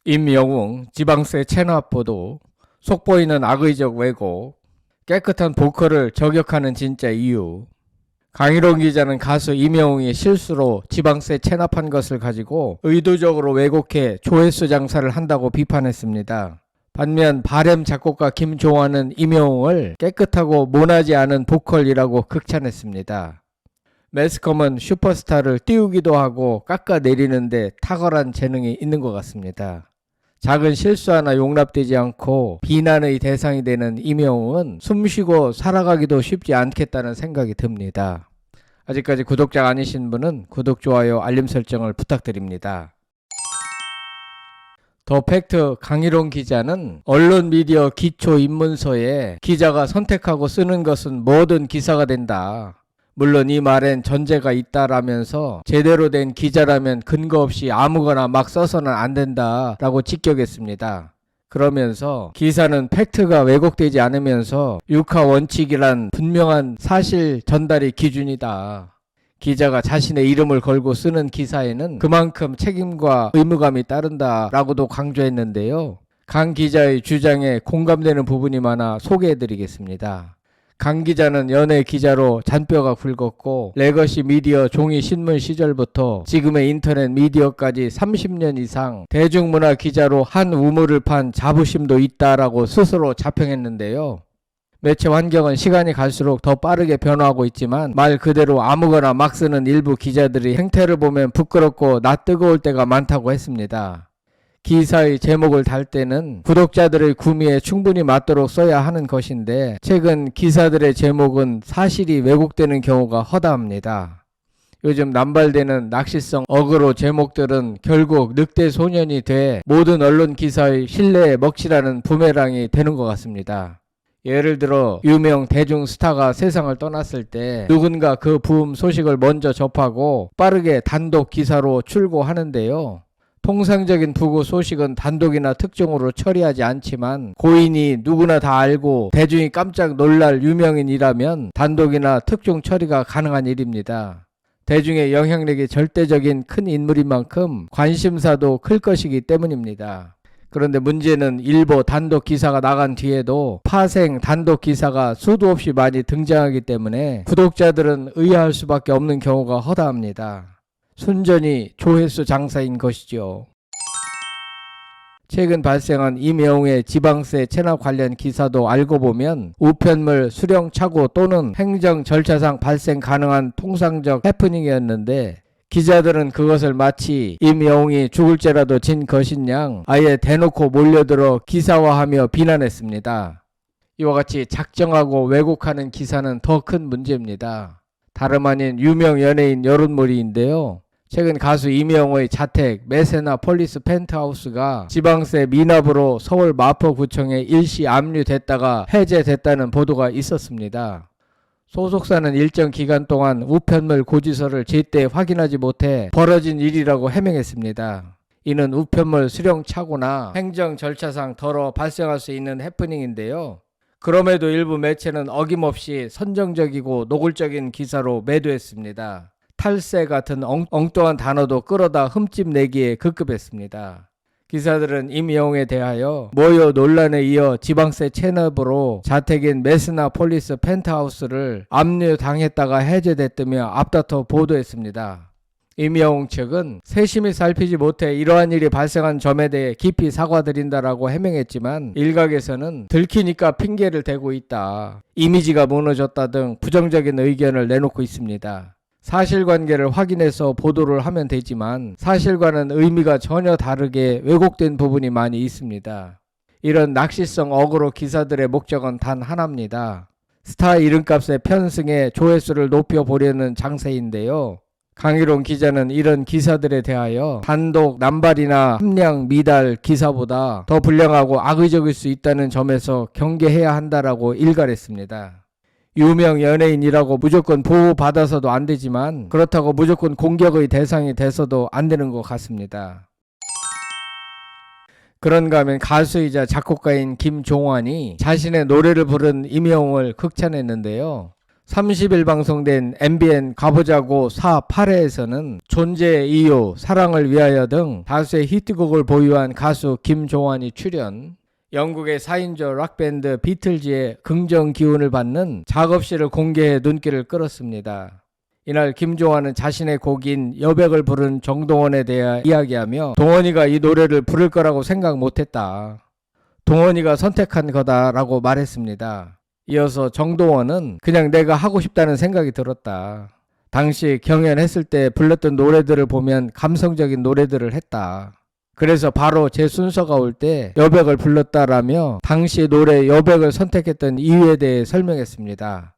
임영웅 지방세 체납 보도, 속보이는 악의적 왜곡, 깨끗한 보컬을 저격하는 진짜 이유. 강희롱 기자는 가수 임영웅이 실수로 지방세 체납한 것을 가지고 의도적으로 왜곡해 조회수 장사를 한다고 비판했습니다. 반면 바램 작곡가 김종환은 임영웅을 깨끗하고 모나지 않은 보컬이라고 극찬했습니다. 매스컴은 슈퍼스타를 띄우기도 하고 깎아내리는데 탁월한 재능이 있는 것 같습니다. 작은 실수 하나 용납되지 않고 비난의 대상이 되는 임영웅은 숨쉬고 살아가기도 쉽지 않겠다는 생각이 듭니다. 아직까지 구독자가 아니신 분은 구독, 좋아요, 알림 설정을 부탁드립니다. 더 팩트 강희롱 기자는 언론 미디어 기초 입문서에 기자가 선택하고 쓰는 것은 뭐든 기사가 된다. 물론 이 말엔 전제가 있다라면서 제대로 된 기자라면 근거 없이 아무거나 막 써서는 안 된다라고 직격했습니다. 그러면서 기사는 팩트가 왜곡되지 않으면서 육하 원칙이란 분명한 사실 전달이 기준이다. 기자가 자신의 이름을 걸고 쓰는 기사에는 그만큼 책임과 의무감이 따른다라고도 강조했는데요. 강 기자의 주장에 공감되는 부분이 많아 소개해드리겠습니다. 강 기자는 연예 기자로 잔뼈가 굵었고 레거시 미디어 종이 신문 시절부터 지금의 인터넷 미디어까지 30년 이상 대중문화 기자로 한 우물을 판 자부심도 있다라고 스스로 자평했는데요. 매체 환경은 시간이 갈수록 더 빠르게 변화하고 있지만 말 그대로 아무거나 막 쓰는 일부 기자들이 행태를 보면 부끄럽고 낯뜨거울 때가 많다고 했습니다. 기사의 제목을 달 때는 구독자들의 구미에 충분히 맞도록 써야 하는 것인데 최근 기사들의 제목은 사실이 왜곡되는 경우가 허다합니다. 요즘 남발되는 낚시성 어그로 제목들은 결국 늑대 소년이 돼 모든 언론 기사의 신뢰에 먹칠하는 부메랑이 되는 것 같습니다. 예를 들어 유명 대중 스타가 세상을 떠났을 때 누군가 그 부음 소식을 먼저 접하고 빠르게 단독 기사로 출고하는데요. 통상적인 부고 소식은 단독이나 특종으로 처리하지 않지만 고인이 누구나 다 알고 대중이 깜짝 놀랄 유명인이라면 단독이나 특종 처리가 가능한 일입니다. 대중의 영향력이 절대적인 큰 인물인 만큼 관심사도 클 것이기 때문입니다. 그런데 문제는 일부 단독 기사가 나간 뒤에도 파생 단독 기사가 수도 없이 많이 등장하기 때문에 구독자들은 의아할 수밖에 없는 경우가 허다합니다. 순전히 조회수 장사인 것이죠. 최근 발생한 임영웅의 지방세 체납 관련 기사도 알고 보면 우편물 수령 착오 또는 행정 절차상 발생 가능한 통상적 해프닝이었는데 기자들은 그것을 마치 임영웅이 죽을 죄라도 진 것인 양 아예 대놓고 몰려들어 기사화하며 비난했습니다. 이와 같이 작정하고 왜곡하는 기사는 더 큰 문제입니다. 다름 아닌 유명 연예인 여론몰이인데요. 최근 가수 임영웅의 자택 메세나 폴리스 펜트하우스가 지방세 미납으로 서울 마포구청에 일시 압류됐다가 해제됐다는 보도가 있었습니다. 소속사는 일정 기간 동안 우편물 고지서를 제때 확인하지 못해 벌어진 일이라고 해명했습니다. 이는 우편물 수령 착오나 행정 절차상 덜어 발생할 수 있는 해프닝인데요. 그럼에도 일부 매체는 어김없이 선정적이고 노골적인 기사로 매도했습니다. 탈세 같은 엉뚱한 단어도 끌어다 흠집 내기에 급급했습니다. 기사들은 임영웅에 대하여 모여 논란에 이어 지방세 체납으로 자택인 메스나 폴리스 펜트하우스를 압류당했다가 해제됐다며 앞다퉈 보도했습니다. 임영웅 측은 세심히 살피지 못해 이러한 일이 발생한 점에 대해 깊이 사과드린다라고 해명했지만 일각에서는 들키니까 핑계를 대고 있다, 이미지가 무너졌다 등 부정적인 의견을 내놓고 있습니다. 사실관계를 확인해서 보도를 하면 되지만 사실과는 의미가 전혀 다르게 왜곡된 부분이 많이 있습니다. 이런 낚시성 어그로 기사들의 목적은 단 하나입니다. 스타 이름값에 편승해 조회수를 높여보려는 장세인데요. 강희롱 기자는 이런 기사들에 대하여 단독 남발이나 함량 미달 기사보다 더 불량하고 악의적일 수 있다는 점에서 경계해야 한다라고 일갈했습니다. 유명 연예인이라고 무조건 보호받아서도 안 되지만 그렇다고 무조건 공격의 대상이 돼서도 안 되는 것 같습니다. 그런가 하면 가수이자 작곡가인 김종환이 자신의 노래를 부른 임영웅을 극찬했는데요. 30일 방송된 MBN 가보자고 4, 8회에서는 존재 이유, 사랑을 위하여 등 다수의 히트곡을 보유한 가수 김종환이 출연, 영국의 4인조 락밴드 비틀즈의 긍정 기운을 받는 작업실을 공개해 눈길을 끌었습니다. 이날 김종환은 자신의 곡인 여백을 부른 정동원에 대해 이야기하며 동원이가 이 노래를 부를 거라고 생각 못했다. 동원이가 선택한 거다라고 말했습니다. 이어서 정동원은 그냥 내가 하고 싶다는 생각이 들었다. 당시 경연했을 때 불렀던 노래들을 보면 감성적인 노래들을 했다. 그래서 바로 제 순서가 올 때 여백을 불렀다라며 당시 노래 여백을 선택했던 이유에 대해 설명했습니다.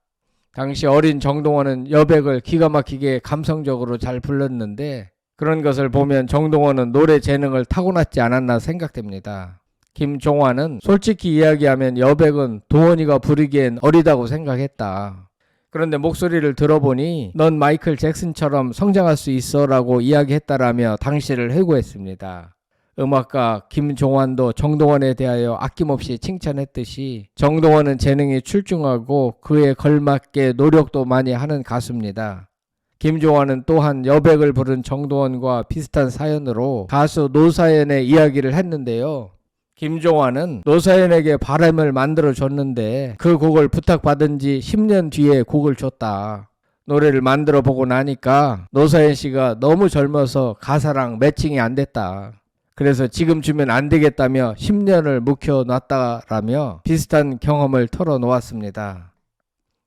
당시 어린 정동원은 여백을 기가 막히게 감성적으로 잘 불렀는데 그런 것을 보면 정동원은 노래 재능을 타고났지 않았나 생각됩니다. 김종환은 솔직히 이야기하면 여백은 동원이가 부르기엔 어리다고 생각했다. 그런데 목소리를 들어보니 넌 마이클 잭슨처럼 성장할 수 있어 라고 이야기했다라며 당시를 회고했습니다. 음악가 김종환도 정동원에 대하여 아낌없이 칭찬했듯이 정동원은 재능이 출중하고 그에 걸맞게 노력도 많이 하는 가수입니다. 김종환은 또한 여백을 부른 정동원과 비슷한 사연으로 가수 노사연의 이야기를 했는데요. 김종환은 노사연에게 바람을 만들어줬는데 그 곡을 부탁받은 지 10년 뒤에 곡을 줬다. 노래를 만들어 보고 나니까 노사연 씨가 너무 젊어서 가사랑 매칭이 안 됐다. 그래서 지금 주면 안 되겠다며 10년을 묵혀놨다라며 비슷한 경험을 털어놓았습니다.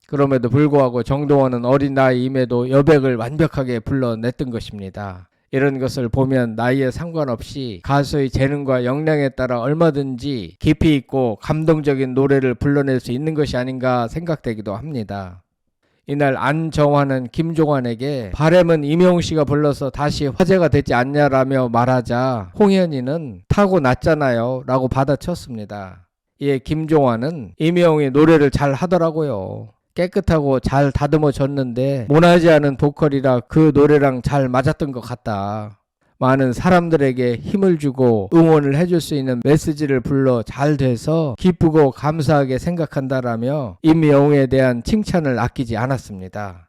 그럼에도 불구하고 정동원은 어린 나이임에도 여백을 완벽하게 불러냈던 것입니다. 이런 것을 보면 나이에 상관없이 가수의 재능과 역량에 따라 얼마든지 깊이 있고 감동적인 노래를 불러낼 수 있는 것이 아닌가 생각되기도 합니다. 이날 안정환은 김종환에게 바램은 임영웅씨가 불러서 다시 화제가 되지 않냐라며 말하자 홍현희는 타고났잖아요 라고 받아쳤습니다. 이에 김종환은 임영웅이 노래를 잘 하더라고요. 깨끗하고 잘 다듬어졌는데 모나지 않은 보컬이라 그 노래랑 잘 맞았던 것 같다. 많은 사람들에게 힘을 주고 응원을 해줄 수 있는 메시지를 불러 잘 돼서 기쁘고 감사하게 생각한다라며 임영웅에 대한 칭찬을 아끼지 않았습니다.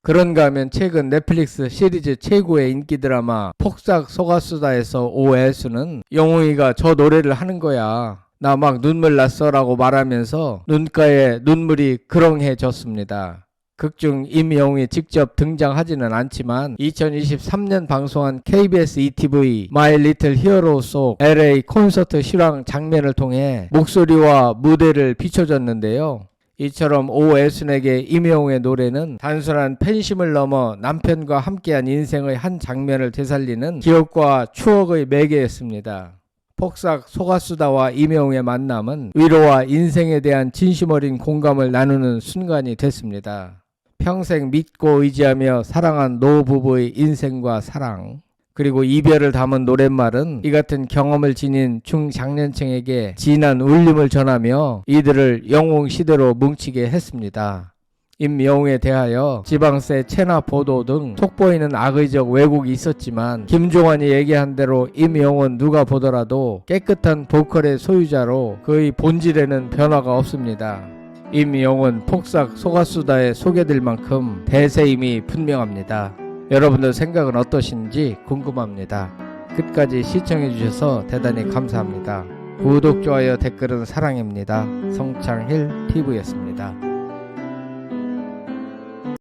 그런가 하면 최근 넷플릭스 시리즈 최고의 인기 드라마 폭삭 속았수다에서 오애수는 영웅이가 저 노래를 하는 거야. 나 막 눈물 났어 라고 말하면서 눈가에 눈물이 그렁해졌습니다. 극중 임영웅이 직접 등장하지는 않지만 2023년 방송한 KBS ETV My Little Hero 속 LA 콘서트 실황 장면을 통해 목소리와 무대를 비춰줬는데요. 이처럼 오애순에게 임영웅의 노래는 단순한 팬심을 넘어 남편과 함께한 인생의 한 장면을 되살리는 기억과 추억의 매개였습니다. 폭삭 속았수다와 임영웅의 만남은 위로와 인생에 대한 진심 어린 공감을 나누는 순간이 됐습니다. 평생 믿고 의지하며 사랑한 노부부의 인생과 사랑, 그리고 이별을 담은 노랫말은 이 같은 경험을 지닌 중장년층에게 진한 울림을 전하며 이들을 영웅 시대로 뭉치게 했습니다. 임영웅에 대하여 지방세 체납 보도 등 속보이는 악의적 왜곡이 있었지만 김종환이 얘기한 대로 임영웅은 누가 보더라도 깨끗한 보컬의 소유자로 그의 본질에는 변화가 없습니다. 임영웅은 폭삭 속았수다에 소개될 만큼 대세임이 분명합니다. 여러분들 생각은 어떠신지 궁금합니다. 끝까지 시청해주셔서 대단히 감사합니다. 구독, 좋아요, 댓글은 사랑입니다. 성창힐 TV였습니다.